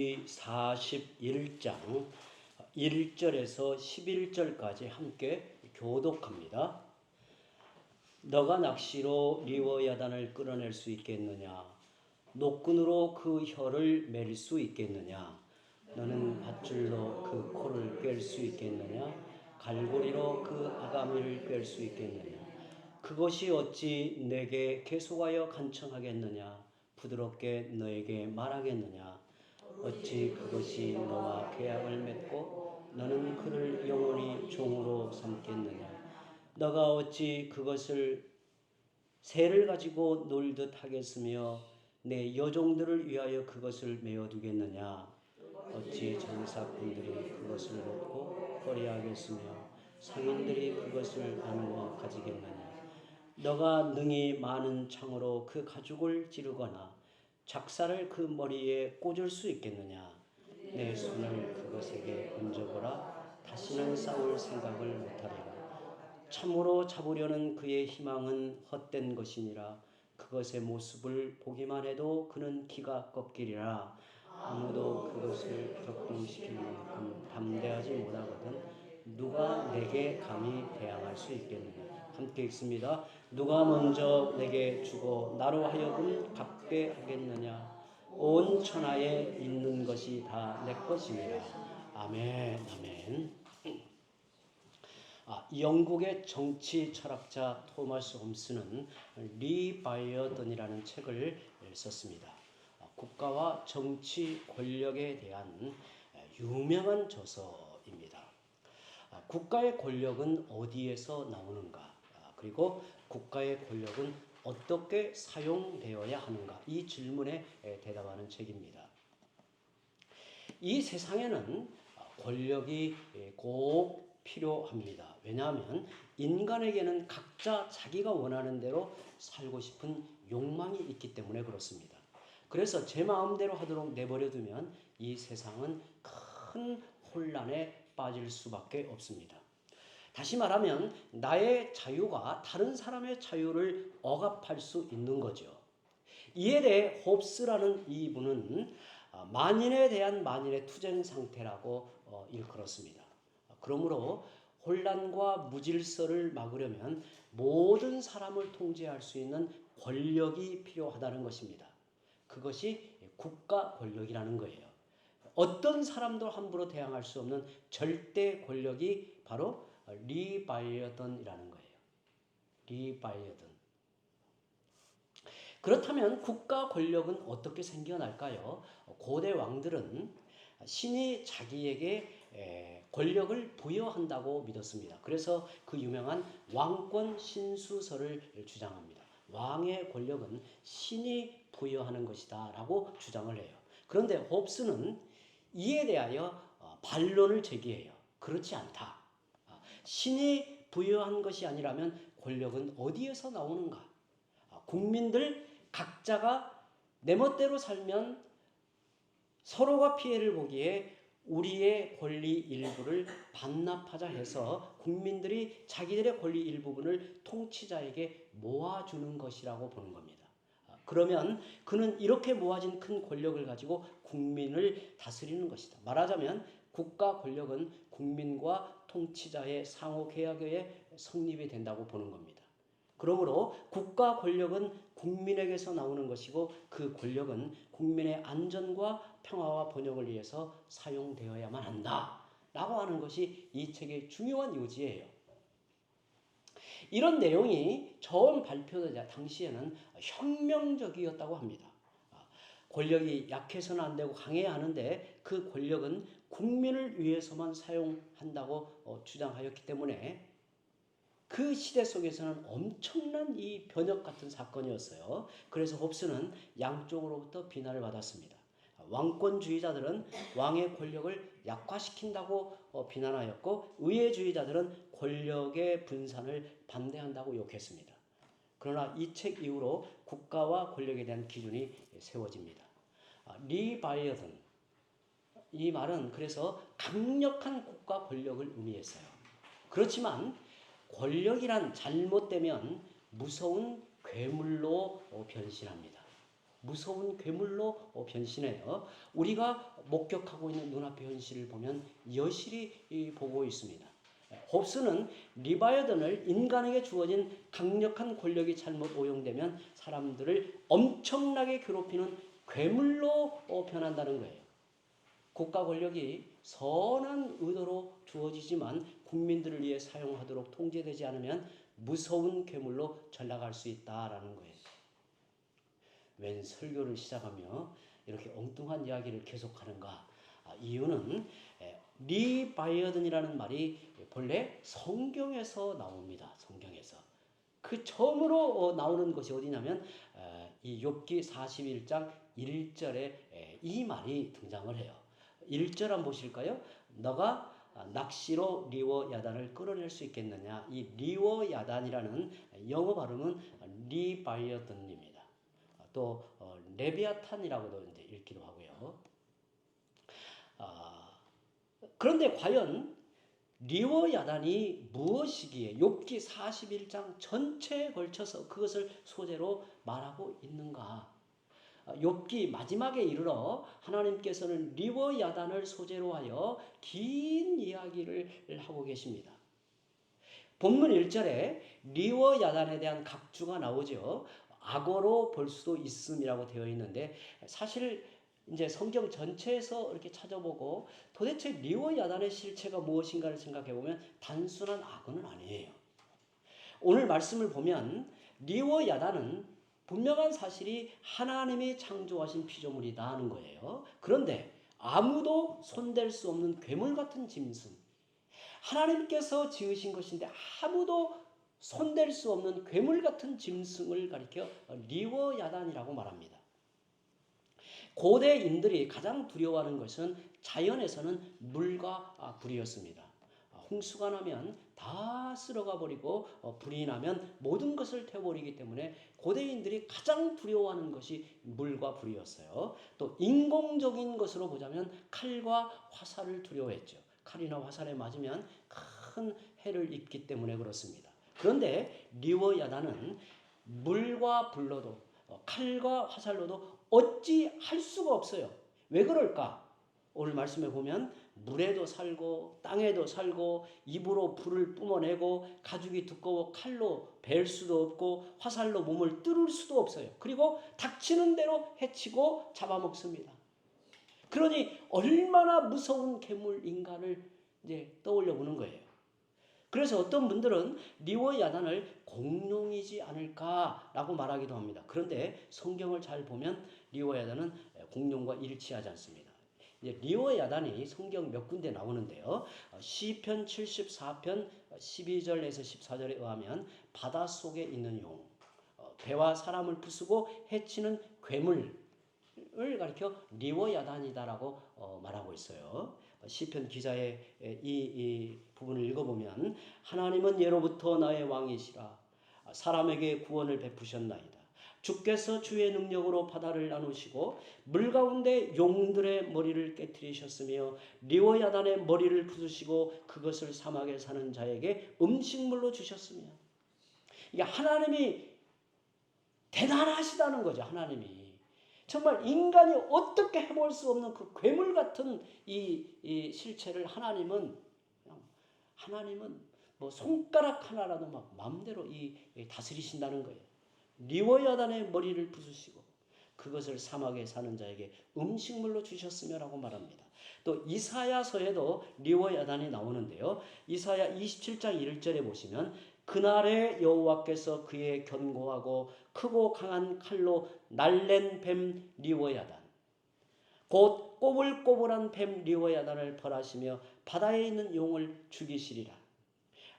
41장 1절에서 11절까지 함께 교독합니다. 너가 낚시로 리워야단을 끌어낼 수 있겠느냐? 노끈으로 그 혀를 맬 수 있겠느냐? 너는 밧줄로 그 코를 꿰 수 있겠느냐? 갈고리로 그 아가미를 꿰 수 있겠느냐? 그것이 어찌 내게 계속하여 간청하겠느냐? 부드럽게 너에게 말하겠느냐? 어찌 그것이 너와 계약을 맺고 너는 그를 영원히 종으로 삼겠느냐? 너가 어찌 그것을 새를 가지고 놀듯 하겠으며 내 여종들을 위하여 그것을 메어두겠느냐? 어찌 전사꾼들이 그것을 놓고 버려하겠으며 상인들이 그것을 나누어 가지겠느냐? 너가 능히 많은 창으로 그 가죽을 찌르거나 작사를 그 머리에 꽂을 수 있겠느냐? 내 손을 그것에게 얹어보라. 다시는 싸울 생각을 못하리라. 참으로 잡으려는 그의 희망은 헛된 것이니라. 그것의 모습을 보기만 해도 그는 기가 꺾이리라. 아무도 그것을 격동시킬 만큼 담대하지 못하거든 누가 내게 감히 대항할 수 있겠느냐? 함께 읽습니다. 누가 먼저 내게 주고 나로 하여금 갚게 하겠느냐? 온 천하에 있는 것이 다 내 것이니라. 아멘. 아멘. 영국의 정치 철학자 토마스 홈스는 리바이어던이라는 책을 썼습니다. 국가와 정치 권력에 대한 유명한 저서입니다. 국가의 권력은 어디에서 나오는가? 그리고 국가의 권력은 어떻게 사용되어야 하는가? 이 질문에 대답하는 책입니다. 이 세상에는 권력이 꼭 필요합니다. 왜냐하면 인간에게는 각자 자기가 원하는 대로 살고 싶은 욕망이 있기 때문에 그렇습니다. 그래서 제 마음대로 하도록 내버려두면 이 세상은 큰 혼란에 빠질 수밖에 없습니다. 다시 말하면 나의 자유가 다른 사람의 자유를 억압할 수 있는 거죠. 이에 대해 홉스라는 이분은 만인에 대한 만인의 투쟁 상태라고 일컬었습니다. 그러므로 혼란과 무질서를 막으려면 모든 사람을 통제할 수 있는 권력이 필요하다는 것입니다. 그것이 국가 권력이라는 거예요. 어떤 사람도 함부로 대항할 수 없는 절대 권력이 바로 리바이어던이라는 거예요. 리바이어던. 그렇다면 국가 권력은 어떻게 생겨날까요? 고대 왕들은 신이 자기에게 권력을 부여한다고 믿었습니다. 그래서 그 유명한 왕권 신수설을 주장합니다. 왕의 권력은 신이 부여하는 것이다 라고 주장을 해요. 그런데 홉스는 이에 대하여 반론을 제기해요. 그렇지 않다. 신이 부여한 것이 아니라면 권력은 어디에서 나오는가? 국민들 각자가 내 멋대로 살면 서로가 피해를 보기에 우리의 권리 일부를 반납하자 해서 국민들이 자기들의 권리 일부분을 통치자에게 모아주는 것이라고 보는 겁니다. 그러면 그는 이렇게 모아진 큰 권력을 가지고 국민을 다스리는 것이다. 말하자면 국가 권력은 국민과 통치자의 상호 계약에 성립이 된다고 보는 겁니다. 그러므로 국가 권력은 국민에게서 나오는 것이고 그 권력은 국민의 안전과 평화와 번영을 위해서 사용되어야만 한다라고 하는 것이 이 책의 중요한 요지예요. 이런 내용이 처음 발표되자 당시에는 혁명적이었다고 합니다. 권력이 약해서는 안 되고 강해야 하는데 그 권력은 국민을 위해서만 사용한다고 주장하였기 때문에 그 시대 속에서는 엄청난 이 변혁 같은 사건이었어요. 그래서 홉스는 양쪽으로부터 비난을 받았습니다. 왕권주의자들은 왕의 권력을 약화시킨다고 비난하였고 의회주의자들은 권력의 분산을 반대한다고 욕했습니다. 그러나 이 책 이후로 국가와 권력에 대한 기준이 세워집니다. 리바이어던 이 말은 그래서 강력한 국가 권력을 의미했어요. 그렇지만 권력이란 잘못되면 무서운 괴물로 변신합니다. 무서운 괴물로 변신해요. 우리가 목격하고 있는 눈앞의 현실을 보면 여실히 보고 있습니다. 홉스는 리바이어던을 인간에게 주어진 강력한 권력이 잘못 오용되면 사람들을 엄청나게 괴롭히는 괴물로 변한다는 거예요. 국가 권력이 선한 의도로 주어지지만 국민들을 위해 사용하도록 통제되지 않으면 무서운 괴물로 전락할 수 있다라는 거예요. 웬 설교를 시작하며 이렇게 엉뚱한 이야기를 계속하는가? 이유는 리바이어든이라는 말이 본래 성경에서 나옵니다. 성경에서. 그 처음으로 나오는 것이 어디냐면 이 욥기 41장 1절에 이 말이 등장을 해요. 1절 한번 보실까요? 너가 낚시로 리워 야단을 끌어낼 수 있겠느냐? 이 리워 야단이라는 영어 발음은 리바이어든입니다. 또 레비아탄이라고도 이제 읽기도 하고요. 그런데 과연 리워 야단이 무엇이기에 욥기 41장 전체에 걸쳐서 그것을 소재로 말하고 있는가? 욥기 마지막에 이르러 하나님께서는 리워 야단을 소재로 하여 긴 이야기를 하고 계십니다. 본문 1절에 리워 야단에 대한 각주가 나오죠. 악어로 볼 수도 있음이라고 되어 있는데 사실 이제 성경 전체에서 이렇게 찾아보고 도대체 리워 야단의 실체가 무엇인가를 생각해 보면 단순한 악어는 아니에요. 오늘 말씀을 보면 리워 야단은 분명한 사실이 하나님이 창조하신 피조물이다 하는 거예요. 그런데 아무도 손댈 수 없는 괴물 같은 짐승, 하나님께서 지으신 것인데 아무도 손댈 수 없는 괴물 같은 짐승을 가리켜 리워 야단이라고 말합니다. 고대인들이 가장 두려워하는 것은 자연에서는 물과 불이었습니다. 홍수가 나면 다 쓸어가 버리고 불이 나면 모든 것을 태워버리기 때문에 고대인들이 가장 두려워하는 것이 물과 불이었어요. 또 인공적인 것으로 보자면 칼과 화살을 두려워했죠. 칼이나 화살에 맞으면 큰 해를 입기 때문에 그렇습니다. 그런데 리워 야단은 물과 불로도 칼과 화살로도 어찌 할 수가 없어요. 왜 그럴까? 오늘 말씀에 보면 물에도 살고 땅에도 살고 입으로 불을 뿜어내고 가죽이 두꺼워 칼로 벨 수도 없고 화살로 몸을 뚫을 수도 없어요. 그리고 닥치는 대로 해치고 잡아먹습니다. 그러니 얼마나 무서운 괴물 인간을 이제 떠올려 보는 거예요. 그래서 어떤 분들은 리워 야단을 공룡이지 않을까라고 말하기도 합니다. 그런데 성경을 잘 보면 리워 야단은 공룡과 일치하지 않습니다. 이제 리워 야단이 성경 몇 군데 나오는데요. 시편 74편 12절에서 14절에 의하면 바닷속에 있는 용, 배와 사람을 부수고 해치는 괴물을 가리켜 리워 야단이다라고 말하고 있어요. 시편 기자의 이 부분을 읽어보면 하나님은 예로부터 나의 왕이시라 사람에게 구원을 베푸셨나이다. 주께서 주의 능력으로 바다를 나누시고 물 가운데 용들의 머리를 깨뜨리셨으며 리워 야단의 머리를 부수시고 그것을 사막에 사는 자에게 음식물로 주셨으며 이게 하나님이 대단하시다는 거죠. 하나님이 정말 인간이 어떻게 해볼 수 없는 그 괴물 같은 이 실체를 하나님은 뭐 손가락 하나라도 막 마음대로 다스리신다는 거예요. 리워 야단의 머리를 부수시고 그것을 사막에 사는 자에게 음식물로 주셨으며라고 말합니다. 또 이사야서에도 리워 야단이 나오는데요. 이사야 27장 1절에 보시면 그날에 여호와께서 그의 견고하고 크고 강한 칼로 날랜 뱀 리워 야단 곧 꼬불꼬불한 뱀 리워 야단을 벌하시며 바다에 있는 용을 죽이시리라.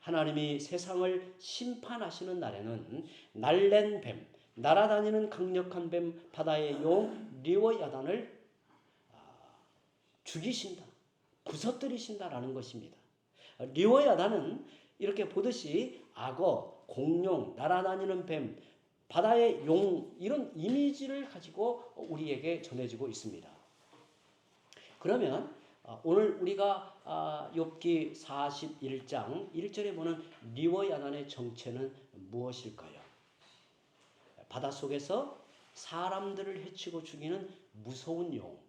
하나님이 세상을 심판하시는 날에는 날랜 뱀, 날아다니는 강력한 뱀, 바다의 용 리워 야단을 죽이신다, 부서뜨리신다라는 것입니다. 리워 야단은 이렇게 보듯이 악어, 공룡, 날아다니는 뱀, 바다의 용 이런 이미지를 가지고 우리에게 전해지고 있습니다. 그러면 오늘 우리가 욥기 41장 1절에 보는 리워 야단의 정체는 무엇일까요? 바닷속에서 사람들을 해치고 죽이는 무서운 용,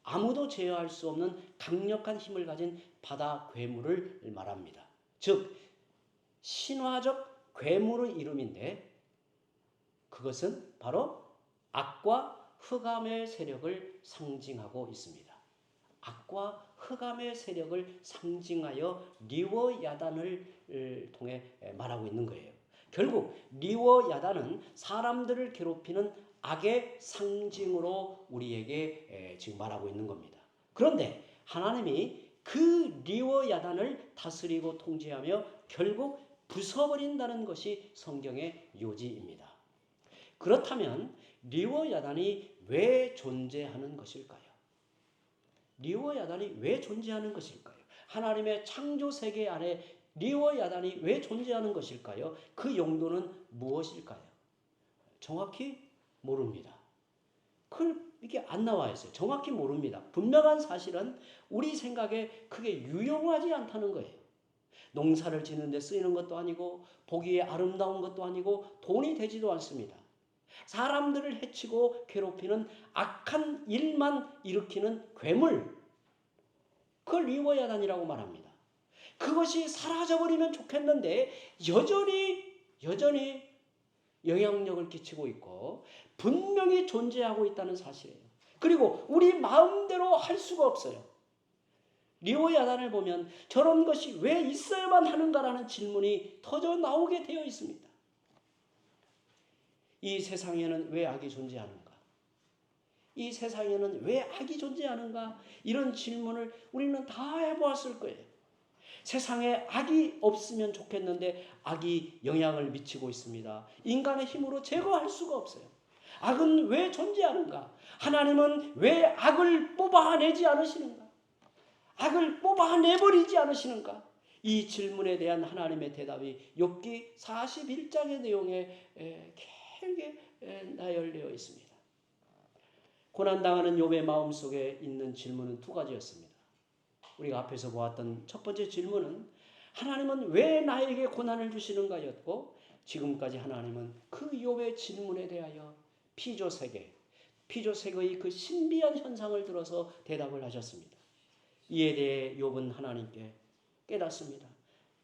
아무도 제어할 수 없는 강력한 힘을 가진 바다 괴물을 말합니다. 즉 신화적 괴물의 이름인데 그것은 바로 악과 흑암의 세력을 상징하고 있습니다. 악과 흑암의 세력을 상징하여 리워야단을 통해 말하고 있는 거예요. 결국 리워야단은 사람들을 괴롭히는 악의 상징으로 우리에게 지금 말하고 있는 겁니다. 그런데 하나님이 그 리워야단을 다스리고 통제하며 결국 부숴버린다는 것이 성경의 요지입니다. 그렇다면 리워야단이 왜 존재하는 것일까요? 리워야단이 왜 존재하는 것일까요? 하나님의 창조 세계 안에 리워야단이 왜 존재하는 것일까요? 그 용도는 무엇일까요? 정확히 모릅니다. 이게 안 나와 있어요. 정확히 모릅니다. 분명한 사실은 우리 생각에 그게 유용하지 않다는 거예요. 농사를 짓는 데 쓰이는 것도 아니고 보기에 아름다운 것도 아니고 돈이 되지도 않습니다. 사람들을 해치고 괴롭히는 악한 일만 일으키는 괴물, 그걸 리워야단이라고 말합니다. 그것이 사라져버리면 좋겠는데 여전히 영향력을 끼치고 있고 분명히 존재하고 있다는 사실이에요. 그리고 우리 마음대로 할 수가 없어요. 리워야단을 보면 저런 것이 왜 있어야만 하는가라는 질문이 터져 나오게 되어 있습니다. 이 세상에는 왜 악이 존재하는가? 이 세상에는 왜 악이 존재하는가? 이런 질문을 우리는 다 해보았을 거예요. 세상에 악이 없으면 좋겠는데 악이 영향을 미치고 있습니다. 인간의 힘으로 제거할 수가 없어요. 악은 왜 존재하는가? 하나님은 왜 악을 뽑아내지 않으시는가? 악을 뽑아내버리지 않으시는가? 이 질문에 대한 하나님의 대답이 욥기 41장의 내용에 길게 나열되어 있습니다. 고난당하는 욥의 마음속에 있는 질문은 두 가지였습니다. 우리가 앞에서 보았던 첫 번째 질문은 하나님은 왜 나에게 고난을 주시는가였고, 지금까지 하나님은 그 욥의 질문에 대하여 피조세계의 그 신비한 현상을 들어서 대답을 하셨습니다. 이에 대해 욥은 하나님께 깨닫습니다.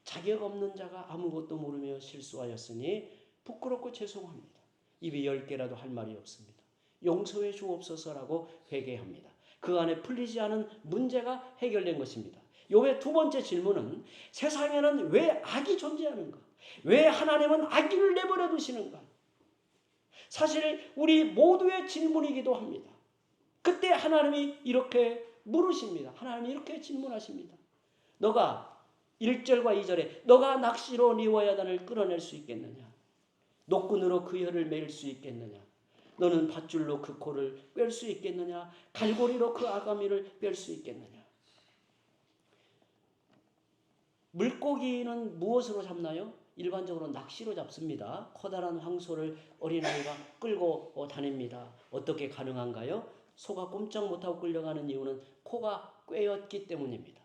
자격 없는 자가 아무것도 모르며 실수하였으니 부끄럽고 죄송합니다. 입이 10개라도 할 말이 없습니다. 용서해 주옵소서라고 회개합니다. 그 안에 풀리지 않은 문제가 해결된 것입니다. 욥의 두 번째 질문은 세상에는 왜 악이 존재하는가? 왜 하나님은 악을 내버려 두시는가? 사실 우리 모두의 질문이기도 합니다. 그때 하나님이 이렇게 물으십니다. 하나님이 이렇게 질문하십니다. 너가 1절과 2절에 너가 낚시로 리워야단을 끌어낼 수 있겠느냐? 노끈으로 그 혀를 맬 수 있겠느냐? 너는 밧줄로 그 코를 꿰 수 있겠느냐? 갈고리로 그 아가미를 뺄 수 있겠느냐? 물고기는 무엇으로 잡나요? 일반적으로 낚시로 잡습니다. 커다란 황소를 어린아이가 끌고 다닙니다. 어떻게 가능한가요? 소가 꼼짝 못하고 끌려가는 이유는 코가 꿰었기 때문입니다.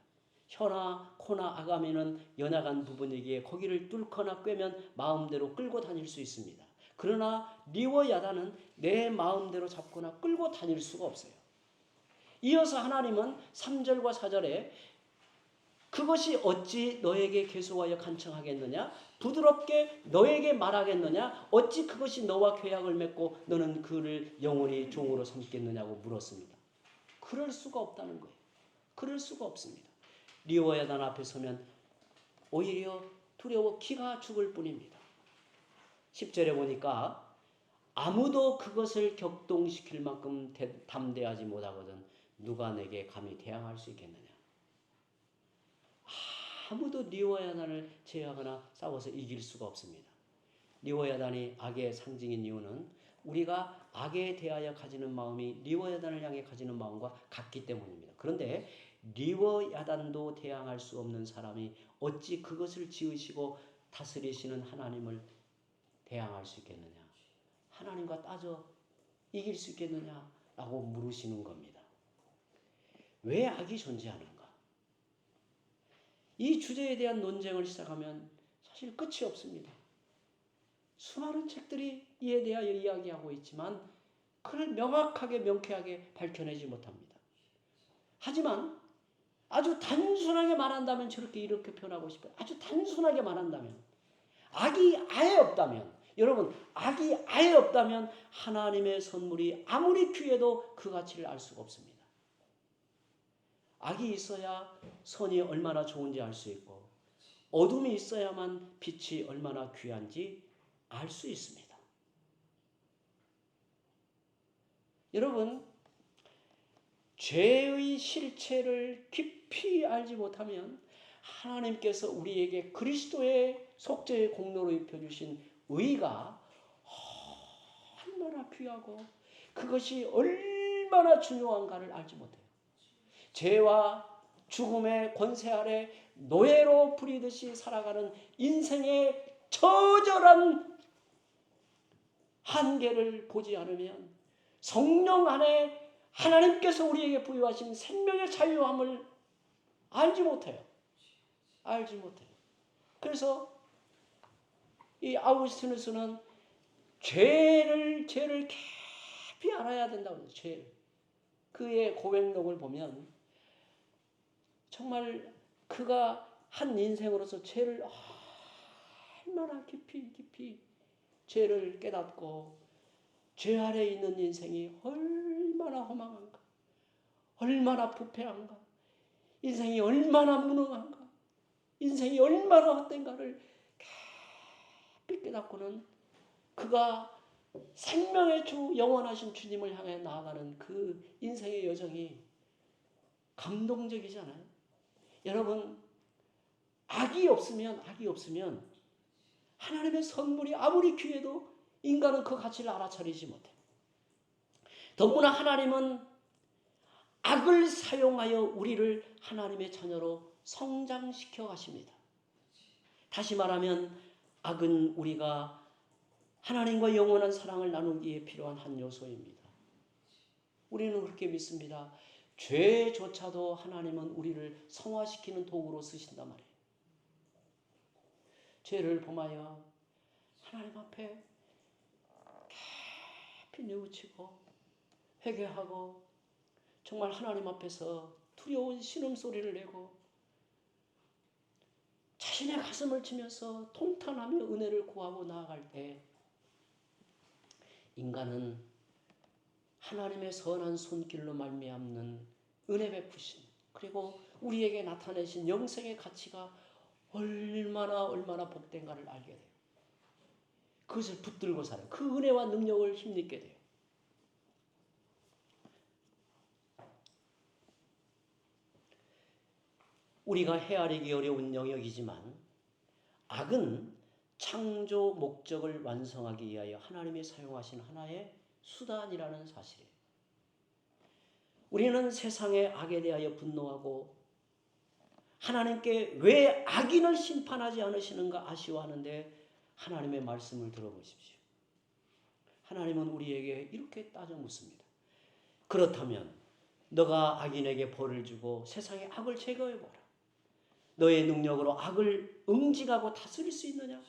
혀나 코나 아가미는 연약한 부분이기에 거기를 뚫거나 꿰면 마음대로 끌고 다닐 수 있습니다. 그러나 리워야단은 내 마음대로 잡거나 끌고 다닐 수가 없어요. 이어서 하나님은 3절과 4절에 그것이 어찌 너에게 계속하여 간청하겠느냐? 부드럽게 너에게 말하겠느냐? 어찌 그것이 너와 계약을 맺고 너는 그를 영원히 종으로 삼겠느냐고 물었습니다. 그럴 수가 없다는 거예요. 그럴 수가 없습니다. 리워야단 앞에 서면 오히려 두려워 기가 죽을 뿐입니다. 10절에 보니까 아무도 그것을 격동시킬 만큼 담대하지 못하거든 누가 내게 감히 대항할 수 있겠느냐. 아무도 리워야단을 제어하거나 싸워서 이길 수가 없습니다. 리워야단이 악의 상징인 이유는 우리가 악에 대하여 가지는 마음이 리워야단을 향해 가지는 마음과 같기 때문입니다. 그런데 리워야단도 대항할 수 없는 사람이 어찌 그것을 지으시고 다스리시는 하나님을 대항할 수 있겠느냐? 하나님과 따져 이길 수 있겠느냐? 라고 물으시는 겁니다. 왜 악이 존재하는가? 이 주제에 대한 논쟁을 시작하면 사실 끝이 없습니다. 수많은 책들이 이에 대하여 이야기하고 있지만 그걸 명확하게 명쾌하게 밝혀내지 못합니다. 하지만 아주 단순하게 말한다면 저렇게 이렇게 표현하고 싶어요. 아주 단순하게 말한다면, 악이 아예 없다면, 여러분, 악이 아예 없다면 하나님의 선물이 아무리 귀해도 그 가치를 알 수가 없습니다. 악이 있어야 선이 얼마나 좋은지 알 수 있고, 어둠이 있어야만 빛이 얼마나 귀한지 알 수 있습니다. 여러분, 죄의 실체를 깊이 알지 못하면 하나님께서 우리에게 그리스도의 속죄의 공로로 입혀주신 의가 얼마나 귀하고 그것이 얼마나 중요한가를 알지 못해요. 죄와 죽음의 권세 아래 노예로 부리듯이 살아가는 인생의 처절한 한계를 보지 않으면 성령 안에 하나님께서 우리에게 부여하신 생명의 자유함을 알지 못해요. 알지 못해요. 그래서 이 아우구스티누스는 죄를 깊이 알아야 된다고 해요. 죄를. 그의 고백록을 보면 정말 그가 한 인생으로서 죄를 얼마나 깊이 죄를 깨닫고 죄 아래 있는 인생이 얼마나 허망한가, 얼마나 부패한가, 인생이 얼마나 무능한가, 인생이 얼마나 헛된가를 깊이 깨닫고는 그가 생명의 주 영원하신 주님을 향해 나아가는 그 인생의 여정이 감동적이잖아요. 여러분, 악이 없으면 하나님의 선물이 아무리 귀해도 인간은 그 가치를 알아차리지 못해요. 더구나 하나님은 악을 사용하여 우리를 하나님의 자녀로 성장시켜 가십니다. 다시 말하면 악은 우리가 하나님과 영원한 사랑을 나누기에 필요한 한 요소입니다. 우리는 그렇게 믿습니다. 죄조차도 하나님은 우리를 성화시키는 도구로 쓰신단 말이에요. 죄를 범하여 하나님 앞에 깊이 뉘우치고 회개하고 정말 하나님 앞에서 두려운 신음소리를 내고 자신의 가슴을 치면서 통탄하며 은혜를 구하고 나아갈 때 인간은 하나님의 선한 손길로 말미암는 은혜 베푸심 그리고 우리에게 나타내신 영생의 가치가 얼마나 복된가를 알게 돼요. 그것을 붙들고 살아요. 그 은혜와 능력을 힘입게 돼요. 우리가 헤아리기 어려운 영역이지만 악은 창조 목적을 완성하기 위하여 하나님이 사용하신 하나의 수단이라는 사실이에요. 우리는 세상의 악에 대하여 분노하고 하나님께 왜 악인을 심판하지 않으시는가 아쉬워하는데 하나님의 말씀을 들어보십시오. 하나님은 우리에게 이렇게 따져 묻습니다. 그렇다면 너가 악인에게 벌을 주고 세상의 악을 제거해보라. 너의 능력으로 악을 응징하고 다스릴 수 있느냐?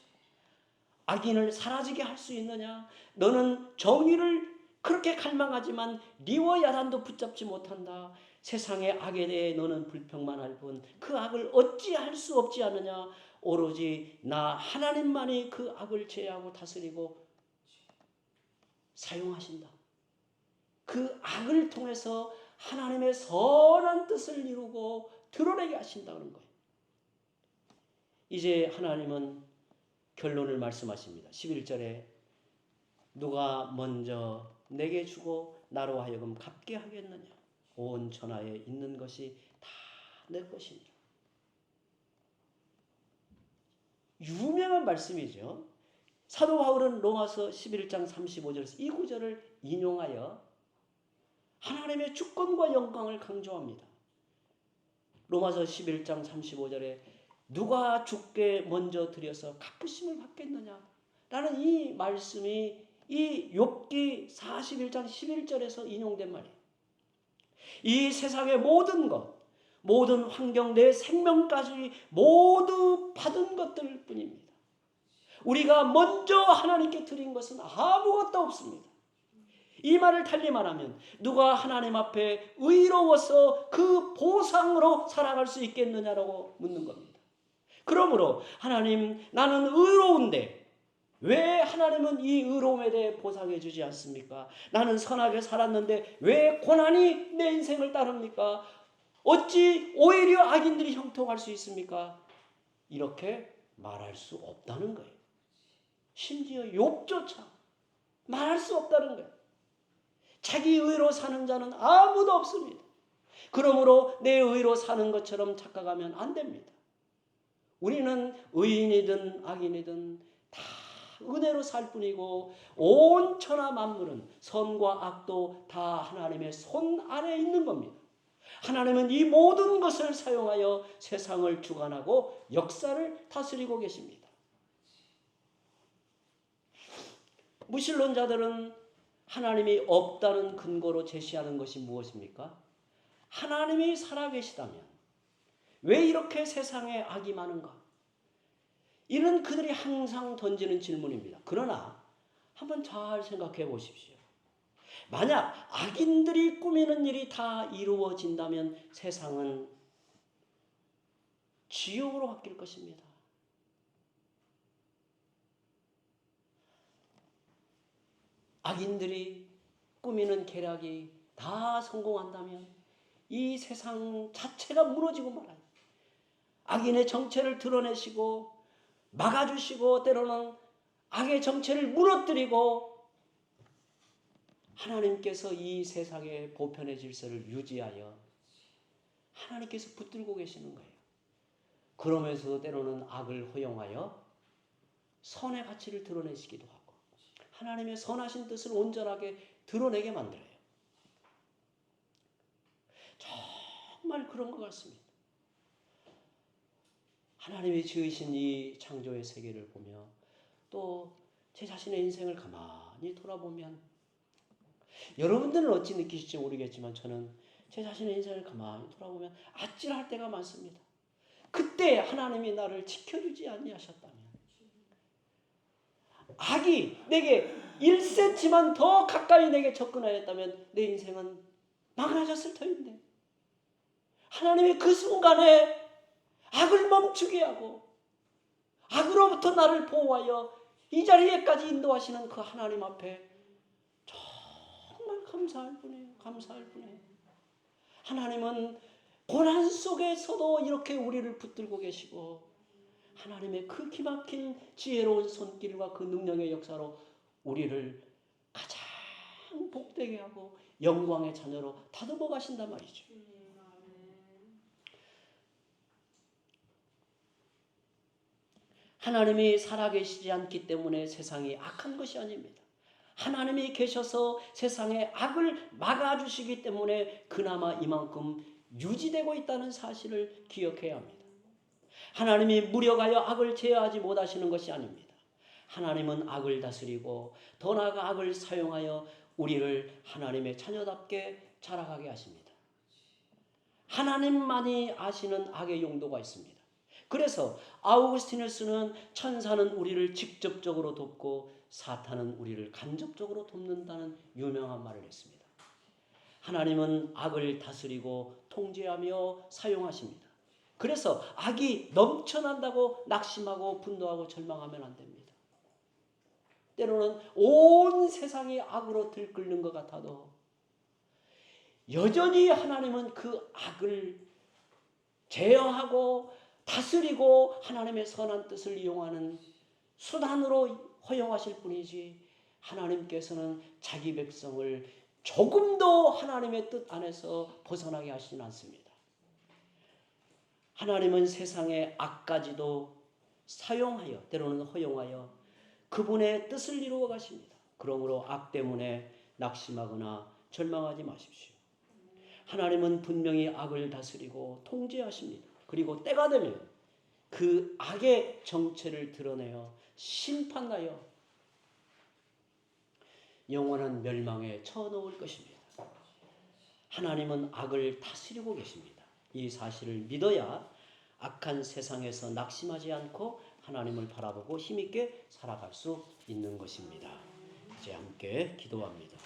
악인을 사라지게 할 수 있느냐? 너는 정의를 그렇게 갈망하지만 리와 야단도 붙잡지 못한다. 세상의 악에 대해 너는 불평만 할 뿐 그 악을 어찌할 수 없지 않느냐? 오로지 나 하나님만이 그 악을 제어하고 다스리고 사용하신다. 그 악을 통해서 하나님의 선한 뜻을 이루고 드러내게 하신다는 거예요. 이제 하나님은 결론을 말씀하십니다. 11절에 누가 먼저 내게 주고 나로 하여금 갚게 하겠느냐? 온 천하에 있는 것이 다 내 것이니라. 유명한 말씀이죠. 사도 바울은 로마서 11장 35절에서 이 구절을 인용하여 하나님의 주권과 영광을 강조합니다. 로마서 11장 35절에 누가 주께 먼저 드려서 갚으심을 받겠느냐? 라는 이 말씀이 이 욥기 41장 11절에서 인용된 말이에요. 이 세상의 모든 것, 모든 환경, 내 생명까지 모두 받은 것들 뿐입니다. 우리가 먼저 하나님께 드린 것은 아무것도 없습니다. 이 말을 달리 말하면 누가 하나님 앞에 의로워서 그 보상으로 살아갈 수 있겠느냐라고 묻는 겁니다. 그러므로 하나님, 나는 의로운데 왜 하나님은 이 의로움에 대해 보상해 주지 않습니까? 나는 선하게 살았는데 왜 고난이 내 인생을 따릅니까? 어찌 오히려 악인들이 형통할 수 있습니까? 이렇게 말할 수 없다는 거예요. 심지어 욥조차 말할 수 없다는 거예요. 자기 의로 사는 자는 아무도 없습니다. 그러므로 내 의로 사는 것처럼 착각하면 안 됩니다. 우리는 의인이든 악인이든 다 은혜로 살 뿐이고 온 천하 만물은 선과 악도 다 하나님의 손 아래에 있는 겁니다. 하나님은 이 모든 것을 사용하여 세상을 주관하고 역사를 다스리고 계십니다. 무신론자들은 하나님이 없다는 근거로 제시하는 것이 무엇입니까? 하나님이 살아계시다면 왜 이렇게 세상에 악이 많은가? 이는 그들이 항상 던지는 질문입니다. 그러나 한번 잘 생각해 보십시오. 만약 악인들이 꾸미는 일이 다 이루어진다면 세상은 지옥으로 바뀔 것입니다. 악인들이 꾸미는 계략이 다 성공한다면 이 세상 자체가 무너지고 말아요. 악인의 정체를 드러내시고 막아주시고 때로는 악의 정체를 무너뜨리고 하나님께서 이 세상의 보편의 질서를 유지하여 하나님께서 붙들고 계시는 거예요. 그러면서도 때로는 악을 허용하여 선의 가치를 드러내시기도 하고 하나님의 선하신 뜻을 온전하게 드러내게 만들어요. 정말 그런 것 같습니다. 하나님이 지으신 이 창조의 세계를 보며 또 제 자신의 인생을 가만히 돌아보면 여러분들은 어찌 느끼실지 모르겠지만 저는 제 자신의 인생을 가만히 돌아보면 아찔할 때가 많습니다. 그때 하나님이 나를 지켜주지 아니하셨다면 악이 내게 1cm만 더 가까이 내게 접근하였다면 내 인생은 망가졌을 터인데 하나님이 그 순간에 악을 멈추게 하고 악으로부터 나를 보호하여 이 자리에까지 인도하시는 그 하나님 앞에 정말 감사할 뿐이에요. 감사할 뿐이에요. 하나님은 고난 속에서도 이렇게 우리를 붙들고 계시고 하나님의 그 기막힌 지혜로운 손길과 그 능력의 역사로 우리를 가장 복되게 하고 영광의 자녀로 다듬어 가신단 말이죠. 하나님이 살아계시지 않기 때문에 세상이 악한 것이 아닙니다. 하나님이 계셔서 세상의 악을 막아주시기 때문에 그나마 이만큼 유지되고 있다는 사실을 기억해야 합니다. 하나님이 무력하여 악을 제어하지 못하시는 것이 아닙니다. 하나님은 악을 다스리고 더 나아가 악을 사용하여 우리를 하나님의 자녀답게 자라가게 하십니다. 하나님만이 아시는 악의 용도가 있습니다. 그래서 아우구스티누스는 천사는 우리를 직접적으로 돕고 사탄은 우리를 간접적으로 돕는다는 유명한 말을 했습니다. 하나님은 악을 다스리고 통제하며 사용하십니다. 그래서 악이 넘쳐난다고 낙심하고 분노하고 절망하면 안 됩니다. 때로는 온 세상이 악으로 들끓는 것 같아도 여전히 하나님은 그 악을 제어하고 다스리고 하나님의 선한 뜻을 이용하는 수단으로 허용하실 뿐이지 하나님께서는 자기 백성을 조금도 하나님의 뜻 안에서 벗어나게 하시진 않습니다. 하나님은 세상의 악까지도 사용하여 때로는 허용하여 그분의 뜻을 이루어 가십니다. 그러므로 악 때문에 낙심하거나 절망하지 마십시오. 하나님은 분명히 악을 다스리고 통제하십니다. 그리고 때가 되면 그 악의 정체를 드러내어 심판하여 영원한 멸망에 쳐넣을 것입니다. 하나님은 악을 다스리고 계십니다. 이 사실을 믿어야 악한 세상에서 낙심하지 않고 하나님을 바라보고 힘있게 살아갈 수 있는 것입니다. 이제 함께 기도합니다.